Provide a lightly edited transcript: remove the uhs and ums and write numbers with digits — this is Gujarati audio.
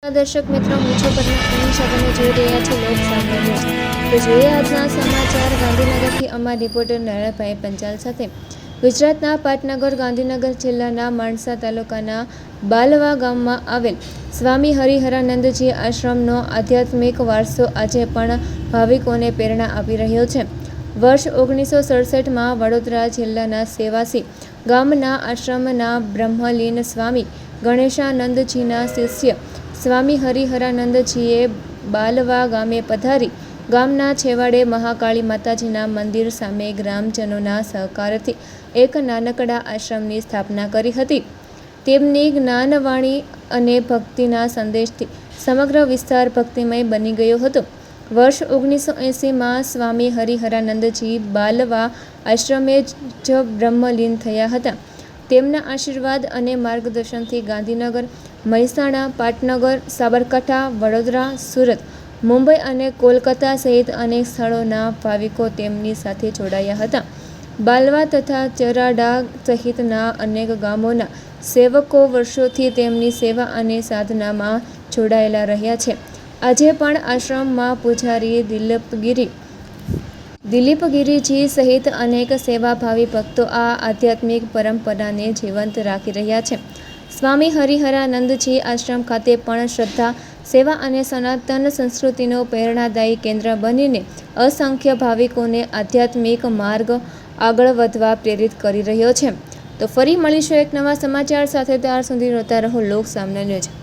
દર્શક મિત્રો, હું છું અનિશા. તમે જોઈ રહ્યા છો લોક સામનો ન્યૂઝ. તો જોઈએ આજના સમાચાર ગાંધીનગરથી અમારા રિપોર્ટર નારાયણભાઈ પંચાલ સાથે. ગુજરાતના પાટનગર ગાંધીનગર જિલ્લાના માણસા તાલુકાના બાલવા ગામમાં આવેલ સ્વામી હરિહરાનંદજી આશ્રમનો આધ્યાત્મિક વારસો આજે પણ ભાવિકોને પ્રેરણા આપી રહ્યો છે. વર્ષ 1967માં વડોદરા જિલ્લાના સેવાસી ગામના આશ્રમના બ્રહ્મલીન સ્વામી ગણેશાનંદજીના શિષ્ય સ્વામી હરિહરાનંદજીએ બાલવા ગામે પધારી ગામના છેવાડે મહાકાળી માતાજીના મંદિર સામે ગ્રામજનોના સહકારથી એક નાનકડા આશ્રમની સ્થાપના કરી હતી. તેમની જ્ઞાનવાણી અને ભક્તિના સંદેશથી સમગ્ર વિસ્તાર ભક્તિમય બની ગયો હતો. વર્ષ 1980માં સ્વામી હરિહરાનંદજી બાલવા આશ્રમે જ બ્રહ્મલીન થયા હતા. તેમના આશીર્વાદ અને માર્ગદર્શનથી ગાંધીનગર, મહેસાણા, પાટનગર, સાબરકાંઠા, વડોદરા, સુરત, મુંબઈ અને કોલકાતા સહિત અનેક સ્થળોના ભાવિકો તેમની સાથે જોડાયા હતા. બાલવા તથા ચરાડા સહિતના અનેક ગામોના સેવકો વર્ષોથી તેમની સેવા અને સાધનામાં જોડાયેલા રહ્યા છે. આજે પણ આશ્રમમાં પૂજારી દિલીપગીરીજી સહિત અનેક સેવાભાવી ભક્તો આ આધ્યાત્મિક પરંપરાને જીવંત રાખી રહ્યા છે. સ્વામી હરિહરાનંદજી આશ્રમ ખાતે પણ શ્રદ્ધા, સેવા અને સનાતન સંસ્કૃતિનો પ્રેરણાદાયી કેન્દ્ર બનીને અસંખ્ય ભાવિકોને આધ્યાત્મિક માર્ગ આગળ વધવા પ્રેરિત કરી રહ્યો છે. તો ફરી મળીશું એક નવા સમાચાર સાથે. ત્યાર સુધી જોતા રહો લોક સામના ન્યૂઝ.